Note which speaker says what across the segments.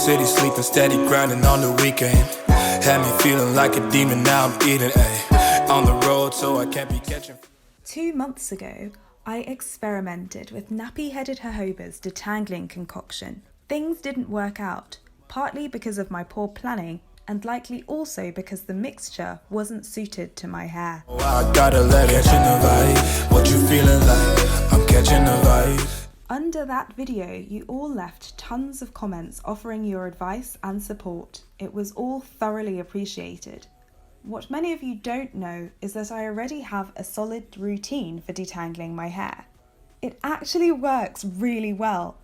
Speaker 1: city, sleeping steady, grinding on the weekend. Had me feeling like a demon, now I'm eating, ayy. On the road, so I can't be catching.
Speaker 2: 2 months ago, I experimented with Nappyheadedjojoba's detangling concoction. Things didn't work out, partly because of my poor planning, and likely also because the mixture wasn't suited to my hair.
Speaker 1: Oh, I gotta let it catching the vibe. What you feeling like? I'm catching the vibe.
Speaker 2: Under that video, you all left tons of comments offering your advice and support. It was all thoroughly appreciated. What many of you don't know is that I already have a solid routine for detangling my hair. It actually works really well.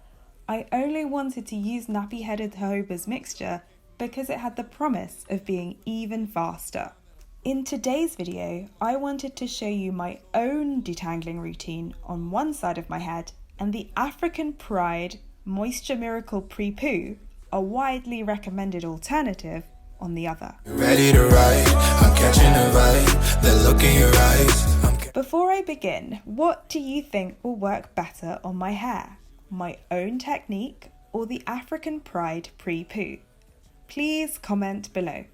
Speaker 2: I only wanted to use Nappyheadedjojoba's mixture because it had the promise of being even faster. In today's video, I wanted to show you my own detangling routine on one side of my head and the African Pride Moisture Miracle Pre-Poo, a widely recommended alternative, on the other.
Speaker 1: Ready to ride, I'm catching a vibe. The look in your eyes.
Speaker 2: Before I begin, what do you think will work better on my hair? My own technique or the African Pride Pre-Poo? Please comment below.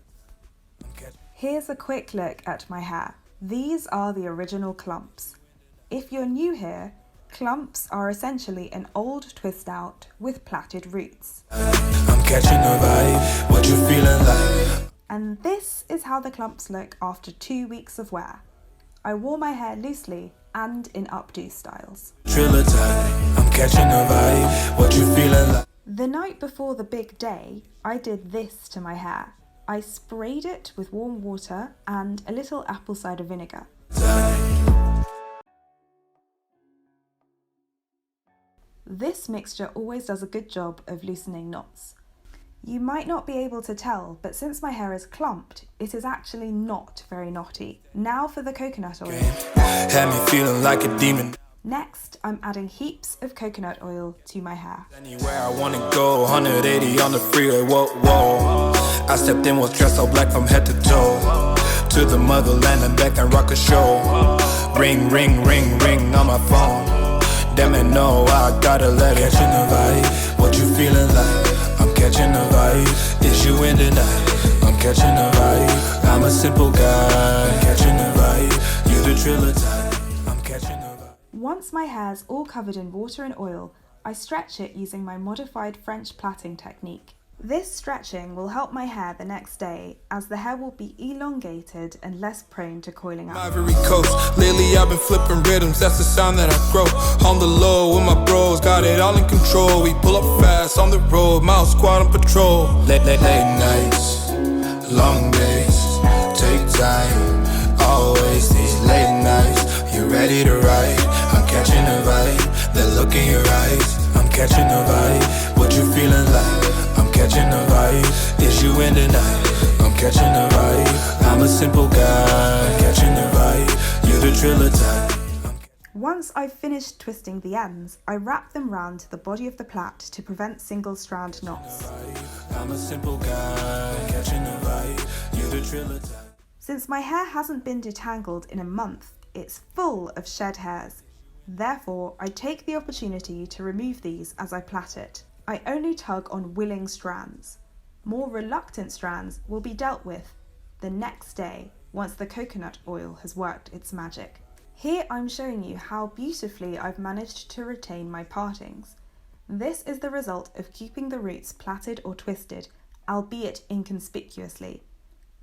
Speaker 2: Here's a quick look at my hair. These are the original clumps. If you're new here, clumps are essentially an old twist out with plaited roots.
Speaker 1: I'm catching a vibe. What you feeling like?
Speaker 2: And this is how the clumps look after 2 weeks of wear. I wore my hair loosely and in updo styles.
Speaker 1: I'm catching a vibe. What you feeling like?
Speaker 2: The night before the big day, I did this to my hair. I sprayed it with warm water and a little apple cider vinegar. This mixture always does a good job of loosening knots. You might not be able to tell, but since my hair is clumped, it is actually not very knotty. Now for the coconut oil.
Speaker 1: Had me feeling like a demon.
Speaker 2: Next, I'm adding heaps of coconut oil to my hair.
Speaker 1: Anywhere I wanna go, 180 on the freeway, whoa, whoa. I stepped in, was dressed all black from head to toe. To the motherland and back and rock a show. Ring, ring, ring, ring on my phone. Damn it, no, I gotta let it. Catching the vibe, what you feeling like? I'm catching the vibe, is you in the night? I'm catching the vibe, I'm a simple guy. I'm catching the vibe, you the driller type. I'm catching the vibe.
Speaker 2: Once my hair's all covered in water and oil, I stretch it using my modified French plaiting technique. This stretching will help my hair the next day, as the hair will be elongated and less prone to coiling up.
Speaker 1: Ivory Coast, lately I've been flipping rhythms, that's the sound that I grow. On the low with my bros, got it all in control. We pull up fast on the road, mouse squad on patrol. Late nights, long days, take time. Always these late nights, you ready to ride? I'm catching a vibe, the look in your eyes. I'm catching a vibe, what you feeling like? I'm catching a vibe, is you in the night? I'm catching a vibe, I'm a simple guy. I'm catching a vibe, you the driller type.
Speaker 2: Once I've finished twisting the ends, I wrap them round the body of the plait to prevent single strand knots.
Speaker 1: I'm a simple guy. I'm catching a vibe, you the driller type.
Speaker 2: Since my hair hasn't been detangled in a month, it's full of shed hairs. Therefore, I take the opportunity to remove these as I plait it. I only tug on willing strands. More reluctant strands will be dealt with the next day once the coconut oil has worked its magic. Here I'm showing you how beautifully I've managed to retain my partings. This is the result of keeping the roots plaited or twisted, albeit inconspicuously.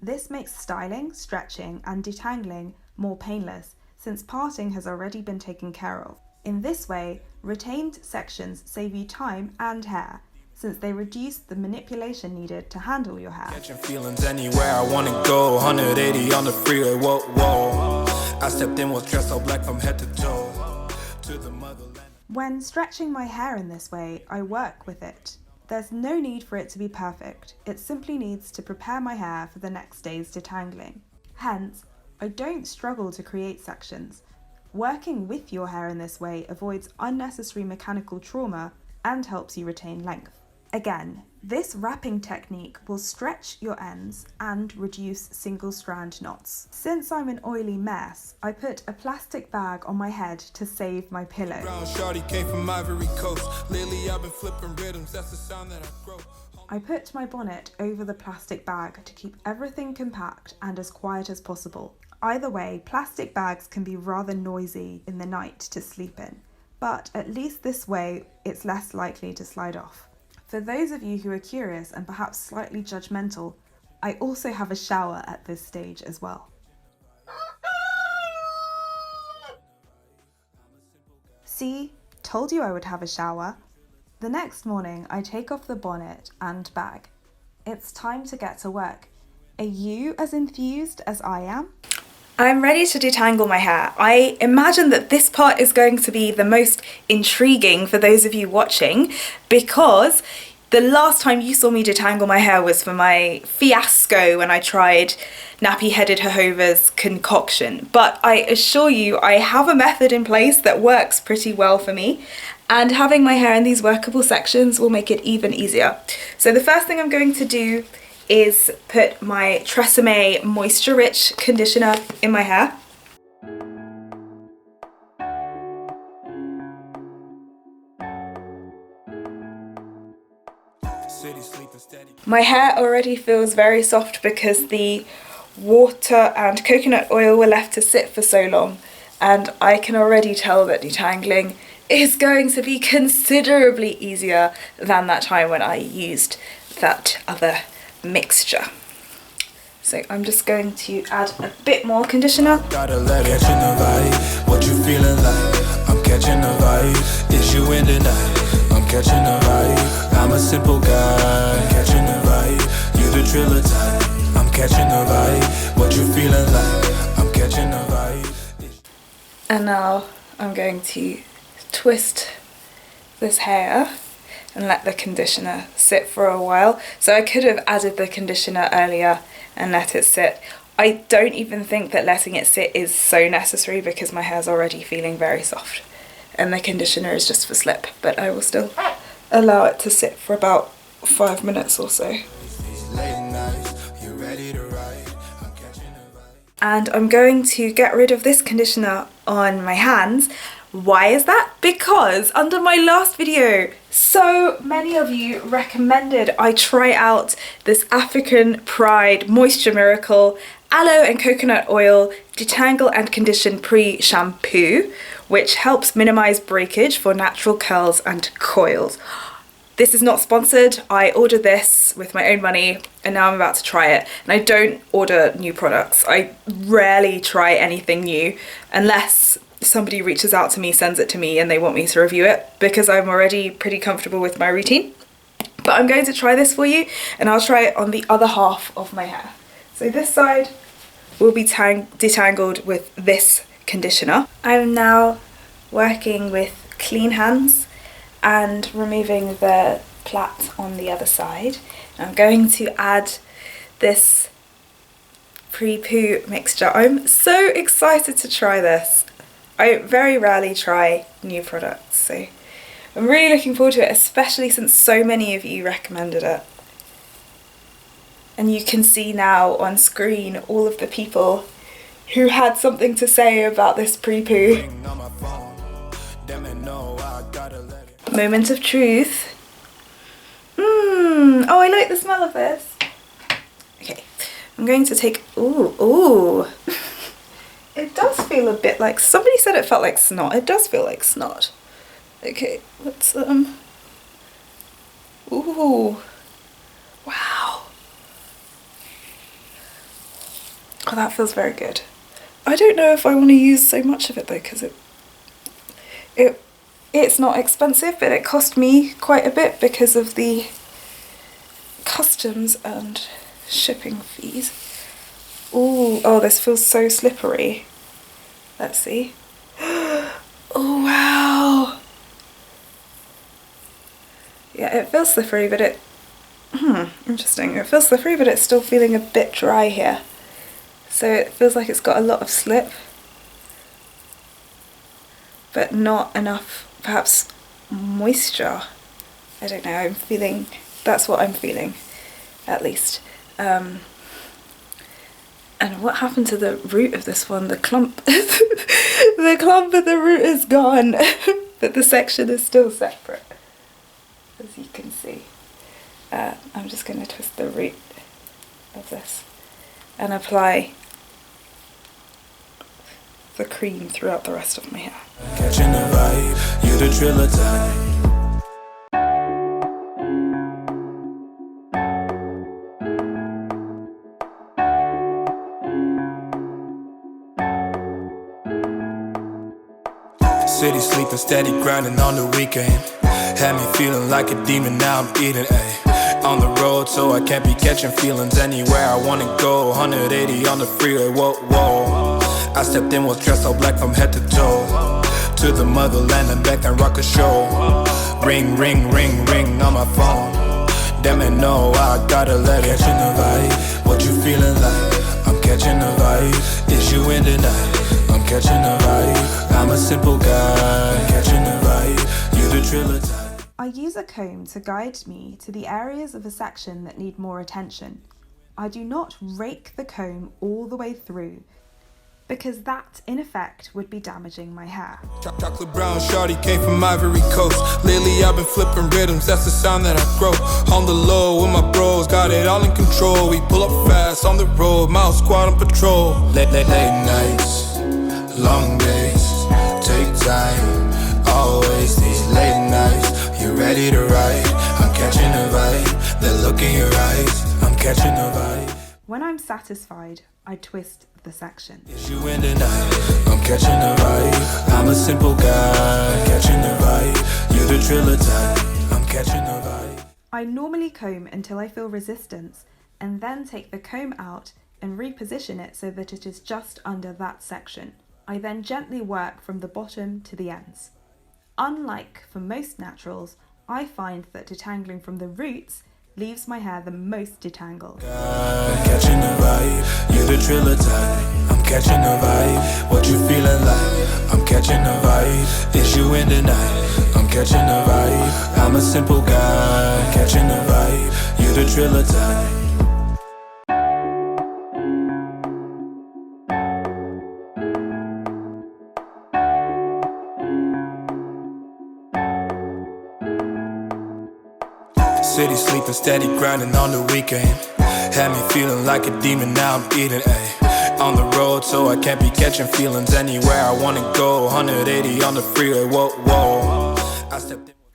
Speaker 2: This makes styling, stretching and detangling more painless, since parting has already been taken care of. In this way, retained sections save you time and hair, since they reduce the manipulation needed to handle your hair.
Speaker 1: Catching feelings anywhere I wanna go, 180 on the freeway, whoa, whoa. I stepped in, was dressed all black from head to toe. To the motherland.
Speaker 2: When stretching my hair in this way, I work with it. There's no need for it to be perfect, it simply needs to prepare my hair for the next day's detangling. Hence, I don't struggle to create sections. Working with your hair in this way avoids unnecessary mechanical trauma and helps you retain length. Again, this wrapping technique will stretch your ends and reduce single strand knots. Since I'm an oily mess, I put a plastic bag on my head to save my pillow.
Speaker 1: Brown shawty came from Ivory Coast. Lately I've been flipping rhythms, that's the sound that I grow.
Speaker 2: I put my bonnet over the plastic bag to keep everything compact and as quiet as possible. Either way, plastic bags can be rather noisy in the night to sleep in, but at least this way it's less likely to slide off. For those of you who are curious and perhaps slightly judgmental, I also have a shower at this stage as well. See, told you I would have a shower. The next morning, I take off the bonnet and bag. It's time to get to work. Are you as enthused as I am? I'm ready to detangle my hair. I imagine that this part is going to be the most intriguing for those of you watching, because the last time you saw me detangle my hair was for my fiasco when I tried Nappyheadedjojoba's concoction. But I assure you, I have a method in place that works pretty well for me, and having my hair in these workable sections will make it even easier. So the first thing I'm going to do is put my Tresemme Moisture Rich conditioner in my hair. My hair already feels very soft because the water and coconut oil were left to sit for so long, and I can already tell that detangling is going to be considerably easier than that time when I used that other mixture. So I'm just going to add a bit more conditioner.
Speaker 1: Gotta let it catching the vibe. What you feeling like? I'm catching the vibe. Is you in tonight? I'm catching the vibe. I'm a simple guy. I'm catching the vibe. You the driller type. I'm catching the vibe. What you feeling like? I'm catching the vibe.
Speaker 2: And now I'm going to twist this hair and let the conditioner sit for a while. So I could have added the conditioner earlier and let it sit. I don't even think that letting it sit is so necessary because my hair's already feeling very soft and the conditioner is just for slip, but I will still allow it to sit for about 5 minutes or so. And I'm going to get rid of this conditioner on my hands. Why is that? Because under my last video, so many of you recommended I try out this African Pride Moisture Miracle Aloe and Coconut Oil Detangle and Condition Pre-Shampoo, which helps minimize breakage for natural curls and coils. This is not sponsored. I ordered this with my own money and now I'm about to try it. And I don't order new products. I rarely try anything new unless somebody reaches out to me, sends it to me and they want me to review it, because I'm already pretty comfortable with my routine. But I'm going to try this for you and I'll try it on the other half of my hair. So this side will be detangled with this conditioner. I'm now working with clean hands and removing the plait on the other side. I'm going to add this pre-poo mixture. I'm so excited to try this. I very rarely try new products, so I'm really looking forward to it, especially since so many of you recommended it. And you can see now on screen all of the people who had something to say about this pre-poo. Moment of truth. Oh, I like the smell of this. Okay, I'm going to take, ooh. It does feel a bit like, somebody said it felt like snot. It does feel like snot. Okay, let's, ooh. Wow. Oh, that feels very good. I don't know if I want to use so much of it though, because it's not expensive, but it cost me quite a bit because of the customs and shipping fees. Ooh, oh, this feels so slippery. Let's see. Oh, wow. Yeah, it feels slippery, but it, interesting. It feels slippery, but it's still feeling a bit dry here. So it feels like it's got a lot of slip, but not enough, perhaps, moisture. I don't know, I'm feeling, that's what I'm feeling, at least. And what happened to the root of this one? The clump, the clump of the root is gone, but the section is still separate, as you can see.
Speaker 3: I'm just going to twist the root of this and apply the cream throughout the rest of my hair.
Speaker 1: Catching the vibe, you the driller type. City sleeping, steady grinding on the weekend. Had me feeling like a demon, now I'm eating, ayy. On the road, so I can't be catching feelings anywhere I wanna go. 180 on the freeway, whoa, whoa. I stepped in, was dressed all black from head to toe. To the motherland and back and rock a show. Ring, ring, ring, ring on my phone. Damn it, no, I gotta let it. Catching the vibe, what you feeling like? I'm catching the vibe, is you in tonight? I'm catching the vibe, I'm a simple guy. Catching the vibe, you the driller type.
Speaker 2: I use a comb to guide me to the areas of a section that need more attention. I do not rake the comb all the way through, because that, in effect, would be damaging my hair.
Speaker 1: Chocolate brown shawty came from Ivory Coast. Lately I've been flipping rhythms, that's the sound that I grow. On the low with my bros, got it all in control. We pull up fast on the road, mile squad on patrol. Late nights, long days, take time. Always these late nights, you ready to ride? I'm catching a vibe, the look in your eyes. I'm catching a vibe.
Speaker 2: When I'm satisfied, I twist the section.
Speaker 1: Is you in tonight? I'm catching a vibe. I'm a simple guy. Catching a vibe. You the driller type. I'm catching a vibe.
Speaker 2: I normally comb until I feel resistance and then take the comb out and reposition it so that it is just under that section. I then gently work from the bottom to the ends. Unlike for most naturals, I find that detangling from the roots leaves my hair the most detangled.
Speaker 1: Catching the vibe, you the driller type. I'm catching the vibe, what you feeling like? I'm catching the vibe, is you in tonight? I'm catching the vibe, I'm a simple guy. Catching the vibe, you the driller type. City sleeping, steady grinding on the weekend. Had me feeling like a demon, now I'm eating, ayy. On the road, so I can't be catching feelings anywhere I wanna go. 180 on the freeway, whoa, whoa.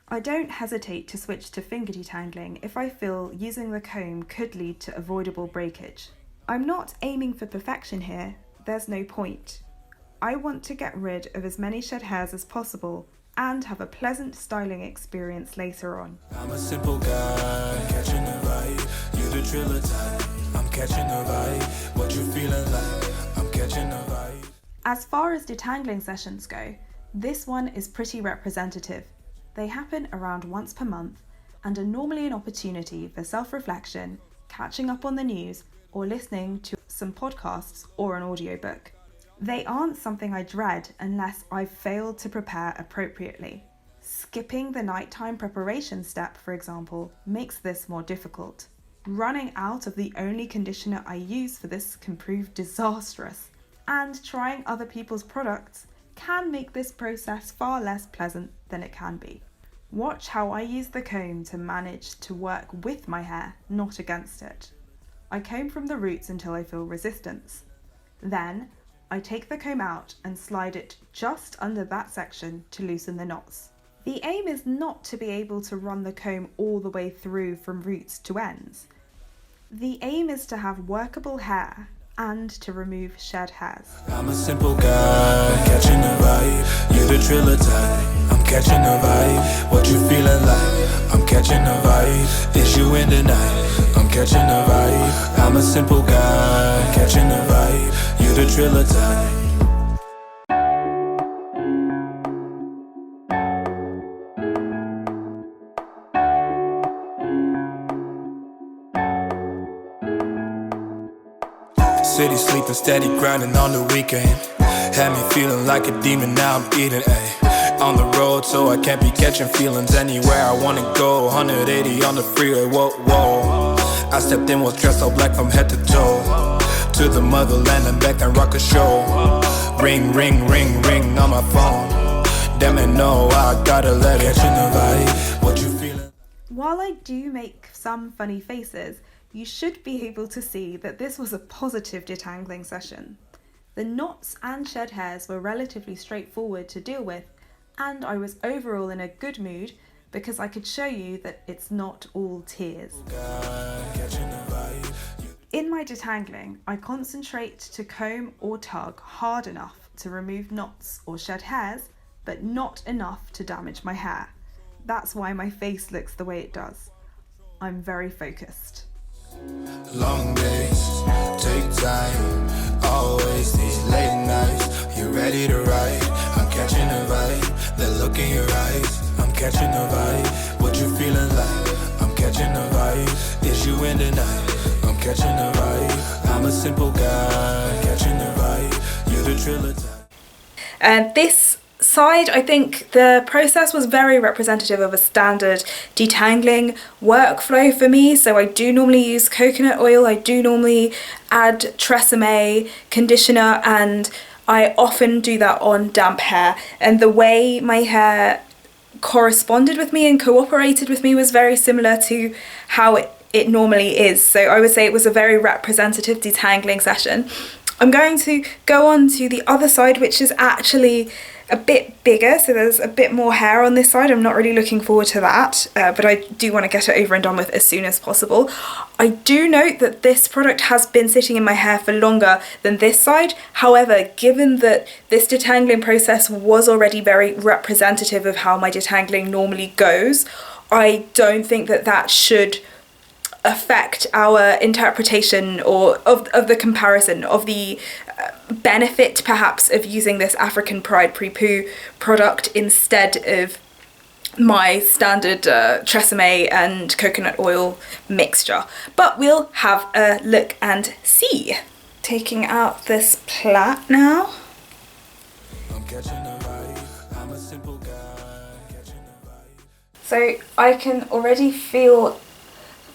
Speaker 2: I don't hesitate to switch to finger detangling if I feel using the comb could lead to avoidable breakage. I'm not aiming for perfection here, there's no point. I want to get rid of as many shed hairs as possible and have a pleasant styling experience later on.
Speaker 1: I'm a simple guy, catching the vibe, you the driller type. I'm catching the vibe, what you feeling like? I'm catching the vibe.
Speaker 2: As far as detangling sessions go, this one is pretty representative. They happen around once per month and are normally an opportunity for self-reflection, catching up on the news, or listening to some podcasts or an audiobook. They aren't something I dread unless I've failed to prepare appropriately. Skipping the nighttime preparation step, for example, makes this more difficult. Running out of the only conditioner I use for this can prove disastrous, and trying other people's products can make this process far less pleasant than it can be. Watch how I use the comb to manage to work with my hair, not against it. I comb from the roots until I feel resistance. Then, I take the comb out and slide it just under that section to loosen the knots. The aim is not to be able to run the comb all the way through from roots to ends. The aim is to have workable hair and to remove shed hairs.
Speaker 1: I'm a simple guy, catching the vibe, you the driller type. I'm catching the vibe, what you feeling like? I'm catching the vibe, is you in tonight? I'm catching the vibe, I'm a simple guy. Catching the vibe, you the driller type. City sleeping, steady grinding on the weekend. Had me feeling like a demon, now I'm eating, ayy. On the road, so I can't be catching feelings anywhere I wanna go. 180 on the freeway, whoa, whoa. I stepped in, was dressed all black from head to toe. To the motherland and back and rock a show. Ring, ring, ring, ring on my phone. Damn it, no, I gotta let it. Catching the vibe, what you feeling?
Speaker 2: While I do make some funny faces, you should be able to see that this was a positive detangling session. The knots and shed hairs were relatively straightforward to deal with, and I was overall in a good mood because I could show you that it's not all tears. In my detangling, I concentrate to comb or tug hard enough to remove knots or shed hairs, but not enough to damage my hair. That's why my face looks the way it does. I'm very focused.
Speaker 1: Long days, take time, always these late nights. You ready to ride? I'm catching a vibe. The look in your eyes, I'm catching a vibe. What you feeling like? I'm catching a vibe. Is you in the night? I'm catching a vibe. I'm a simple guy, catching a vibe. You the thriller type.
Speaker 3: This side, I think the process was very representative of a standard detangling workflow for me. So I do normally use coconut oil, I do normally add Tresemme conditioner, and I often do that on damp hair. And the way my hair corresponded with me and cooperated with me was very similar to how it normally is. So I would say it was a very representative detangling session. I'm going to go on to the other side, which is actually a bit bigger, so there's a bit more hair on this side. I'm not really looking forward to that, but I do want to get it over and done with as soon as possible. I do note that this product has been sitting in my hair for longer than this side. However, given that this detangling process was already very representative of how my detangling normally goes, I don't think that that should affect our interpretation or of the comparison of the benefit perhaps of using this African Pride Pre-Poo product instead of my standard Tresemme and coconut oil mixture. But we'll have a look and see. Taking out this plait now. So I can already feel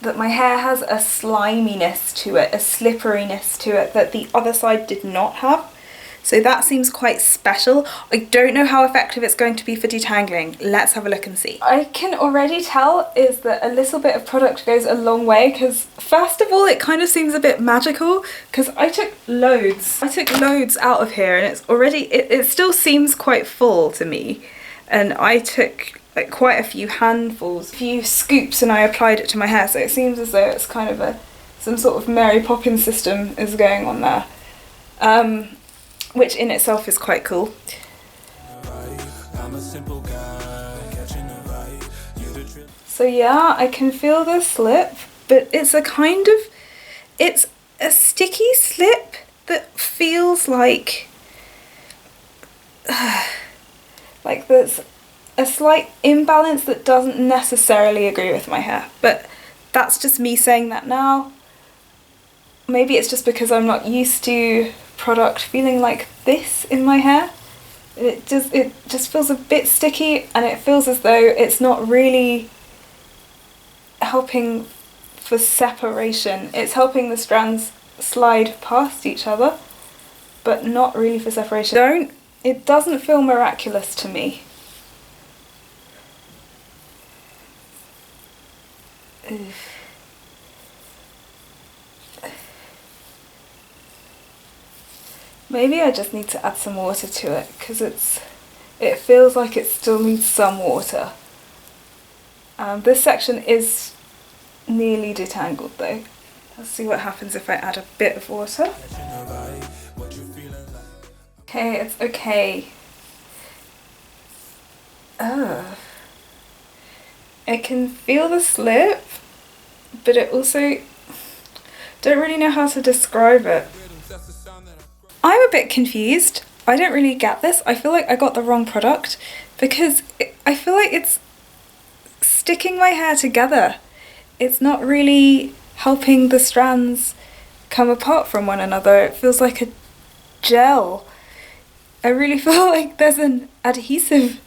Speaker 3: that my hair has a sliminess to it, a slipperiness to it that the other side did not have. So that seems quite special. I don't know how effective it's going to be for detangling. Let's have a look and see. I can already tell is that a little bit of product goes a long way, because first of all it kind of seems a bit magical because I took loads. Out of here, and it's already, it still seems quite full to me. And I took like quite a few handfuls, a few scoops, and I applied it to my hair, so it seems as though it's kind of some sort of Mary Poppins system is going on there, which in itself is quite cool. So yeah, I can feel the slip, but it's it's a sticky slip that feels like there's a slight imbalance that doesn't necessarily agree with my hair, but that's just me saying that now. Maybe it's just because I'm not used to product feeling like this in my hair. It just feels a bit sticky, and it feels as though it's not really helping for separation. It's helping the strands slide past each other, but not really for separation. It doesn't feel miraculous to me. Maybe I just need to add some water to it, because it feels like it still needs some water. This section is nearly detangled though. Let's see what happens if I add a bit of water. Okay, it's okay. Oh. I can feel the slip, but it also don't really know how to describe it. I'm a bit confused. I don't really get this. I feel like I got the wrong product, because I feel like it's sticking my hair together. It's not really helping the strands come apart from one another. It feels like a gel. I really feel like there's an adhesive.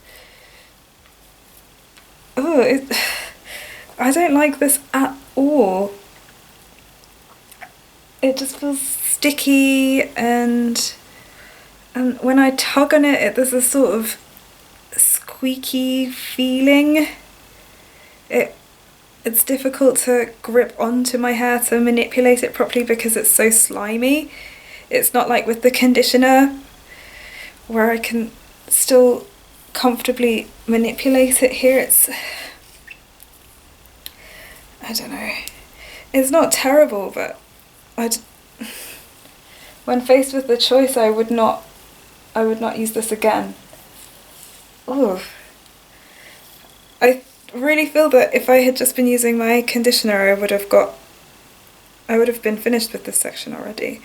Speaker 3: Oh, I don't like this at all. It just feels sticky, and when I tug on it, there's a sort of squeaky feeling. it's difficult to grip onto my hair to manipulate it properly because it's so slimy. It's not like with the conditioner where I can still comfortably manipulate it. Here it's, I don't know, it's not terrible, but when faced with the choice, I would not use this again. Oh, I really feel that if I had just been using my conditioner, I would have been finished with this section already.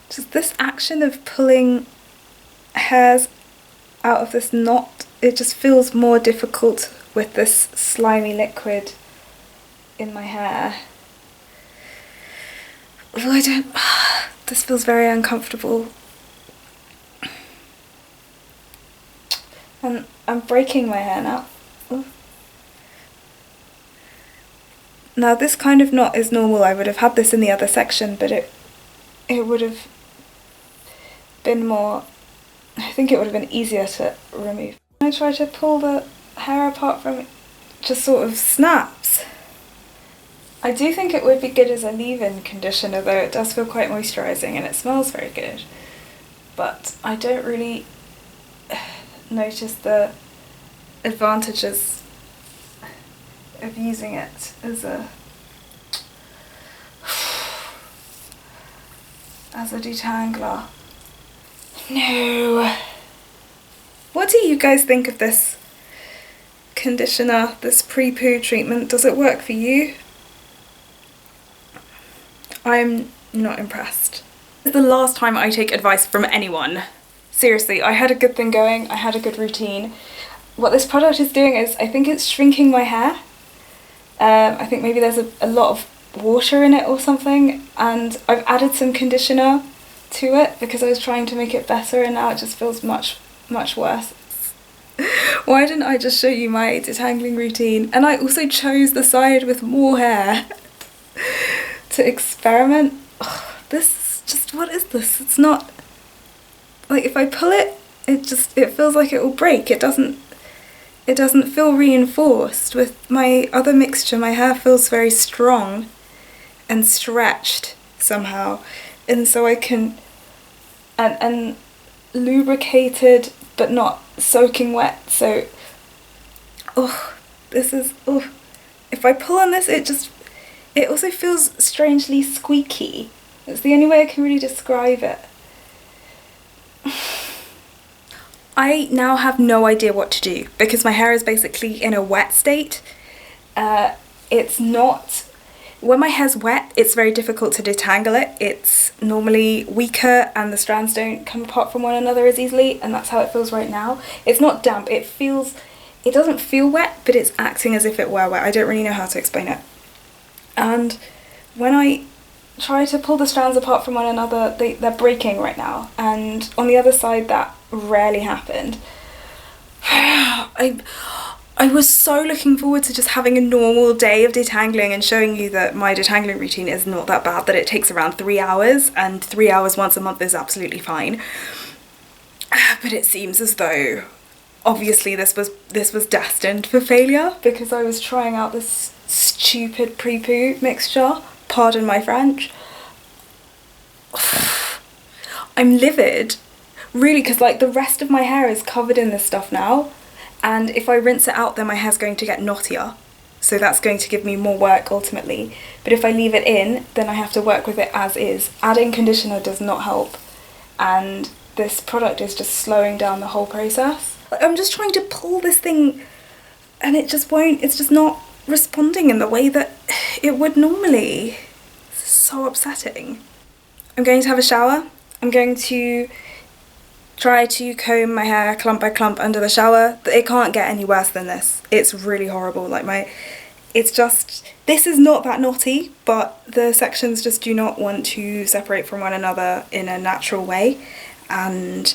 Speaker 3: Just this action of pulling hairs out of this knot, it just feels more difficult with this slimy liquid in my hair. Oh, this feels very uncomfortable. And I'm breaking my hair now. Ooh. Now this kind of knot is normal. I would have had this in the other section, but it would have been more, I think it would have been easier to remove. When I try to pull the hair apart from it, just sort of snaps. I do think it would be good as a leave-in conditioner, though it does feel quite moisturising and it smells very good. But I don't really notice the advantages of using it as a detangler. No. What do you guys think of this conditioner, this pre-poo treatment? Does it work for you? I'm not impressed. This is the last time I take advice from anyone. Seriously, I had a good thing going, I had a good routine. What this product is doing is, I think it's shrinking my hair. I think maybe there's a lot of water in it or something, and I've added some conditioner to it because I was trying to make it better, and now it just feels much worse. Why didn't I just show you my detangling routine? And I also chose the side with more hair to experiment. Ugh, this is just, what is this? It's not, like if I pull it, it feels like it will break. It doesn't feel reinforced. With my other mixture, my hair feels very strong and stretched somehow, and so I can, and lubricated but not soaking wet. So, oh, this is, oh, if I pull on this, it also feels strangely squeaky. It's the only way I can really describe it. I now have no idea what to do because my hair is basically in a wet state. It's not, when my hair's wet, it's very difficult to detangle it. It's normally weaker and the strands don't come apart from one another as easily, and that's how it feels right now. It's not damp, it doesn't feel wet, but it's acting as if it were wet. I don't really know how to explain it. And when I try to pull the strands apart from one another, they're breaking right now, and on the other side that rarely happened. I was so looking forward to just having a normal day of detangling and showing you that my detangling routine is not that bad, that it takes around 3 hours, and 3 hours once a month is absolutely fine. But it seems as though obviously this was destined for failure because I was trying out this stupid pre-poo mixture, pardon my French. I'm livid, really, because like the rest of my hair is covered in this stuff now, and if I rinse it out then my hair's going to get knottier, so that's going to give me more work ultimately. But if I leave it in, then I have to work with it as is. Adding conditioner does not help, and this product is just slowing down the whole process. Like, I'm just trying to pull this thing and it just won't, it's just not responding in the way that it would normally. This is so upsetting. I'm going to have a shower. I'm going to try to comb my hair clump by clump under the shower. It can't get any worse than this. It's really horrible. Like it's just, this is not that knotty, but the sections just do not want to separate from one another in a natural way, and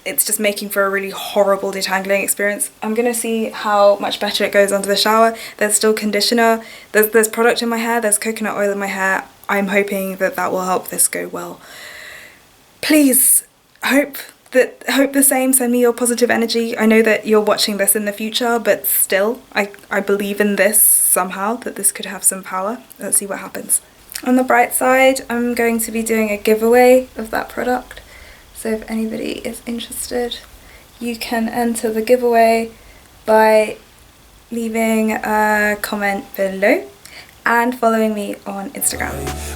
Speaker 3: it's just making for a really horrible detangling experience. I'm gonna see how much better it goes under the shower. There's still conditioner, there's product in my hair, there's coconut oil in my hair. I'm hoping that that will help this go well. Please, hope hope the same. Send me your positive energy. I know that you're watching this in the future, but still, I believe in this somehow, that this could have some power. Let's see what happens. On the bright side, I'm going to be doing a giveaway of that product. So if anybody is interested, you can enter the giveaway by leaving a comment below and following me on Instagram.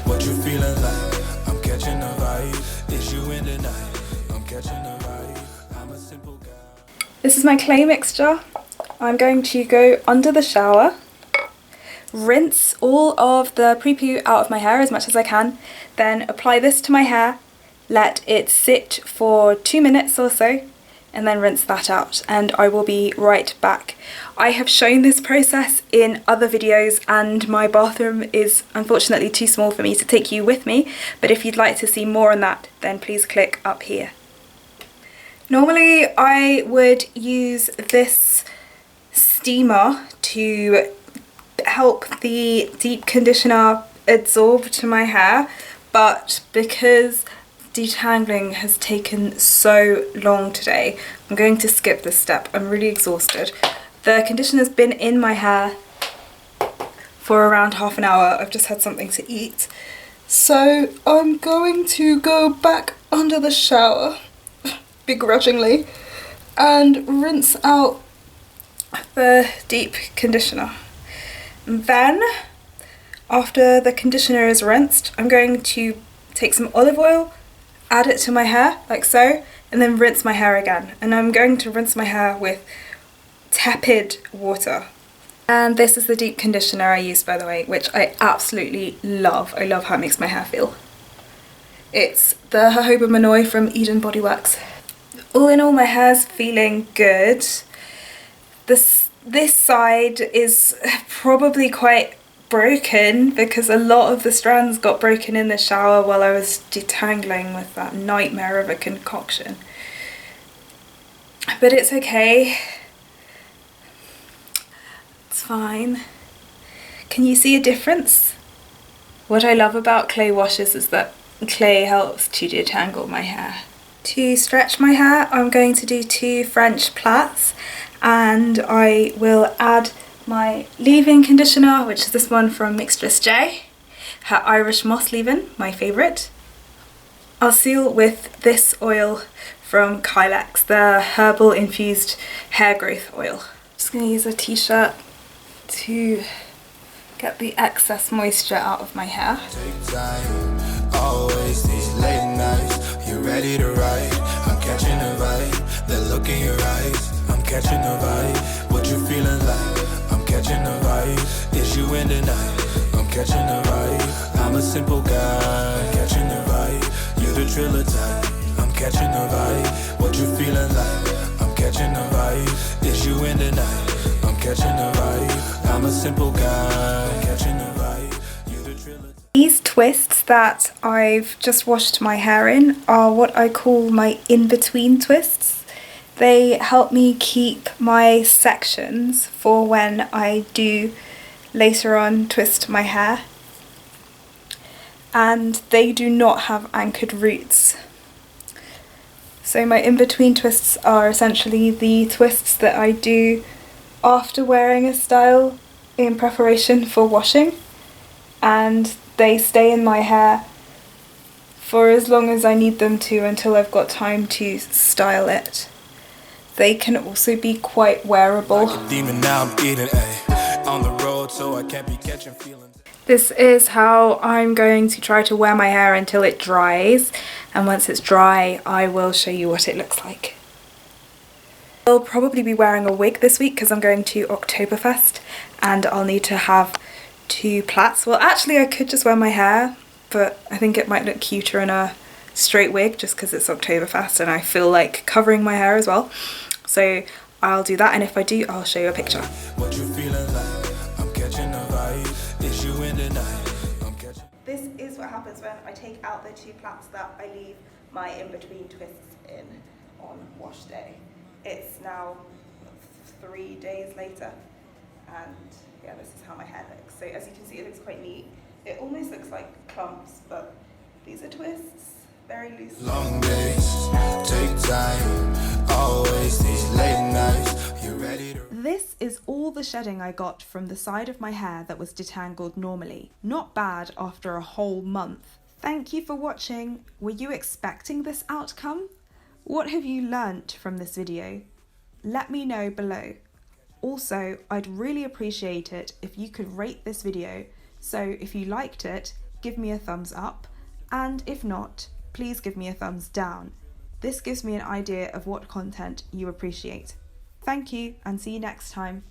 Speaker 1: What you feeling like? I'm catching a vibe. Is you in the night? I'm catching a vibe. I'm a simple guy.
Speaker 3: This is my clay mixture. I'm going to go under the shower, rinse all of the pre-poo out of my hair as much as I can, then apply this to my hair, let it sit for 2 minutes or so, and then rinse that out, and I will be right back. I have shown this process in other videos and my bathroom is unfortunately too small for me to take you with me, but if you'd like to see more on that, then please click up here. Normally I would use this steamer to help the deep conditioner absorb to my hair, but because detangling has taken so long today, I'm going to skip this step. I'm really exhausted. The conditioner's been in my hair for around half an hour. I've just had something to eat. So I'm going to go back under the shower, begrudgingly, and rinse out the deep conditioner. And then, after the conditioner is rinsed, I'm going to take some olive oil, add it to my hair, like so, and then rinse my hair again. And I'm going to rinse my hair with tepid water. And this is the deep conditioner I used, by the way, which I absolutely love. I love how it makes my hair feel. It's the jojoba manoi from Eden Body Works. All in all, my hair's feeling good. This side is probably quite broken because a lot of the strands got broken in the shower while I was detangling with that nightmare of a concoction. But it's okay. It's fine. Can you see a difference? What I love about clay washes is that clay helps to detangle my hair. To stretch my hair, I'm going to do 2 French plaits, and I will add my leave-in conditioner, which is this one from Mistress J, her Irish Moss leave-in, my favourite. I'll seal with this oil from Kylex, the herbal infused hair growth oil. Just going to use a t-shirt to get the excess moisture out of my hair.
Speaker 1: Take time, always these late nights. You ready to ride? I'm catching a vibe. The look in your eyes. I'm catching a vibe. What you feeling like? I'm catching a vibe. Is you in the night? I'm catching a vibe. I'm a simple guy. I'm catching a vibe. You the thriller type. I'm catching a vibe. What you feeling like? I'm catching a vibe. Is you in the night? I'm catching a vibe. I'm a simple guy. I'm catching a vibe. You the thriller type.
Speaker 3: These twists that I've just washed my hair in are what I call my in-between twists. They help me keep my sections for when I do later on twist my hair. And they do not have anchored roots. So my in-between twists are essentially the twists that I do after wearing a style in preparation for washing, and they stay in my hair for as long as I need them to until I've got time to style it. They can also be quite wearable.
Speaker 1: Like a demon, now I'm eating, on the road, so I can't be catching feelings.
Speaker 3: This is how I'm going to try to wear my hair until it dries, and once it's dry I will show you what it looks like. I'll probably be wearing a wig this week because I'm going to Oktoberfest and I'll need to have 2 plaits. Well, actually I could just wear my hair, but I think it might look cuter in a straight wig just because it's Oktoberfest and I feel like covering my hair as well. So I'll do that, and if I do, I'll show you a picture.
Speaker 1: What you feeling like? I'm catching a vibe. Is you in the night? I'm catching.
Speaker 2: This is what happens when I take out the 2 plaits that I leave my in-between twists in on wash day. It's now 3 days later, and yeah, this is how my hair looks. So as you can see, it looks quite neat. It almost looks like clumps, but these are twists, very loose.
Speaker 1: Long days, take time. Always these late nights. You ready to...
Speaker 2: This is all the shedding I got from the side of my hair that was detangled normally. Not bad after a whole month. Thank you for watching. Were you expecting this outcome? What have you learnt from this video? Let me know below. Also, I'd really appreciate it if you could rate this video. So if you liked it, give me a thumbs up, and if not, please give me a thumbs down. This gives me an idea of what content you appreciate. Thank you, and see you next time.